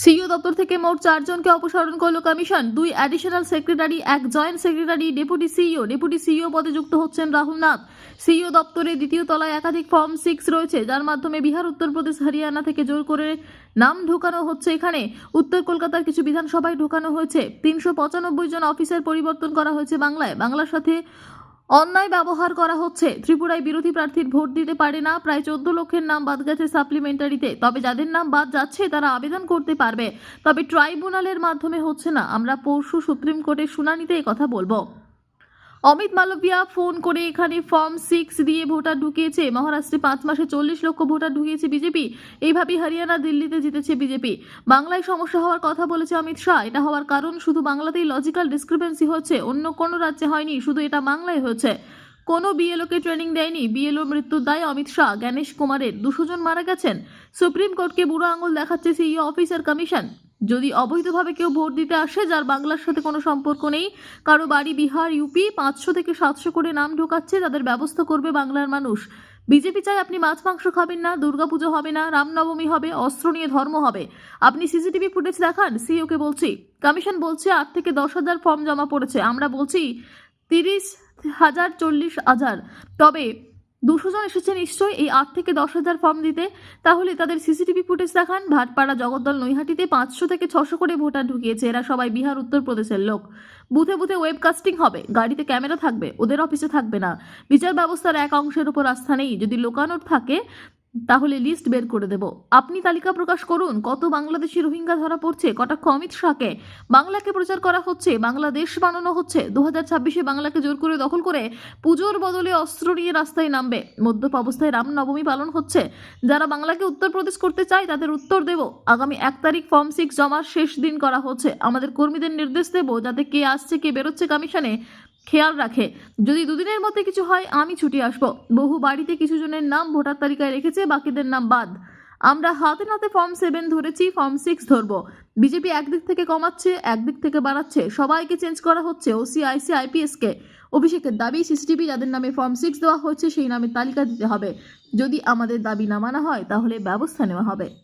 CEO দপ্তর থেকে মোট 4 জনকে অপসারণ করল commission. 2 additional secretary, 1 joint secretary, deputy CEO পদে যুক্ত হচ্ছেন রাহুল নাথ। সিইও দপ্তরে দ্বিতীয় তলায় একাধিক ফর্ম 6 রয়েছে, যার মাধ্যমে বিহার, উত্তরপ্রদেশ, হরিয়ানা থেকে জোর করে নাম ঢোকানো হচ্ছে। এখানে উত্তর কলকাতার কিছু বিধানসভায় ঢোকানো হয়েছে। 395 জন অফিসার পরিবর্তন করা হয়েছে বাংলার সাথে অন্যায় ব্যবহার করা হচ্ছে। ত্রিপুরায় বিরোধী প্রার্থীর ভোট দিতে পারে না, প্রায় 14 লক্ষের নাম বাদ গেছে সাপ্লিমেন্টারিতে। তবে যাদের নাম বাদ যাচ্ছে তারা আবেদন করতে পারবে, তবে ট্রাইব্যুনালের মাধ্যমে হচ্ছে না। আমরা পরশু সুপ্রিম কোর্টের শুনানিতে এই কথা বলবো। অমিত মালভিয়া ফোন করে এখানে ফর্ম 6 দিয়ে ভোটার ঢুকিয়েছে। মহারাষ্ট্রে 5 মাসে 40 লক্ষ ভোটার ঢুকিয়েছে বিজেপি। এইভাবেই হরিয়ানা, দিল্লিতে জিতেছে বিজেপি। বাংলায় সমস্যা হওয়ার কথা বলেছে অমিত শাহ। এটা হওয়ার কারণ শুধু বাংলাতেই লজিক্যাল ডিসক্রিপেন্সি হচ্ছে, অন্য কোনো রাজ্যে হয়নি, শুধু এটা বাংলায় হয়েছে। কোনো বিএলওকে ট্রেনিং দেয়নি। বিএলও মৃত্যুর দায় অমিত শাহ, জ্ঞানেশ কুমারের। 200 জন মারা গেছেন। সুপ্রিম কোর্টকে বুড়ো আঙুল দেখাচ্ছে সিইও অফিসার কমিশন। যদি অবৈধভাবে কেউ ভোট দিতে আসে, যার বাংলার সাথে কোনো সম্পর্ক নেই, কারো বাড়ি বিহার, ইউপি, 500 থেকে 700 করে নাম ঢোকাচ্ছে, তাদের ব্যবস্থা করবে বাংলার মানুষ। বিজেপি চায় আপনি মাছ মাংস খাবেন না, দুর্গাপুজো হবে না, রামনবমী হবে, অস্ত্র নিয়ে ধর্ম হবে। আপনি সিসিটিভি ফুটেজ দেখান। সিইওকে বলছি। কমিশন বলছে 8 থেকে 10,000 ফর্ম জমা পড়েছে। আমরা বলছি 30,000, 40,000। তবে 200 জন এসেছে নিশ্চয়ই এই 8 থেকে 10,000 ফর্ম দিতে। তাহলে তাদের সিসিটিভি ফুটেজ দেখান। ভাটপাড়া, জগদ্দল, নৈহাটিতে 500 থেকে 600 করে ভোটার ঢুকিয়েছে। এরা সবাই বিহার, উত্তরপ্রদেশের লোক। বুথে বুথে ওয়েবকাস্টিং হবে, গাড়িতে ক্যামেরা থাকবে, ওদের অফিসে থাকবে না। বিচার ব্যবস্থার এক অংশের উপর আস্থা নেই। যদি লোকানোর থাকে তাহলে লিস্ট বের করে দেব। আপনি তালিকা প্রকাশ করুন, কত বাংলাদেশি রোহিঙ্গা ধরা পড়ছে। কটাক্ষ অমিত শাহকে। বাংলাকে প্রচার করা হচ্ছে, বাংলাদেশ বানানো হচ্ছে। 2026-এ বাংলাকে জোর করে দখল করে পুজোর বদলে অস্ত্র নিয়ে রাস্তায় নামবে। মদ্যপ অবস্থায় রামনবমী পালন হচ্ছে। যারা বাংলাকে উত্তরপ্রদেশ করতে চায় তাদের উত্তর দেব। আগামী 1 তারিখ ফর্ম 6 জমার শেষ দিন করা হচ্ছে। আমাদের কর্মীদের নির্দেশ দেব যাতে কে আসছে কে বেরোচ্ছে কমিশনে খেয়াল রাখে। যদি দুদিনের মধ্যে কিছু হয় আমি ছুটি আসবো। বহু বাড়িতে কিছু জনের নাম ভোটার তালিকায় রেখেছে, বাকিদের নাম বাদ। আমরা হাতে নাতে ফর্ম 7 ধরেছি, ফর্ম 6 ধরবো। বিজেপি একদিক থেকে কমাচ্ছে, একদিক থেকে বাড়াচ্ছে। সবাইকে চেঞ্জ করা হচ্ছে, ওসি, আইসি, আইপিএস কে। অভিষেকের দাবি সিসিটিভি যাদের নামে ফর্ম 6 দেওয়া হয়েছে সেই নামের তালিকা দিতে হবে। যদি আমাদের দাবি না মানা হয় তাহলে ব্যবস্থা নেওয়া হবে।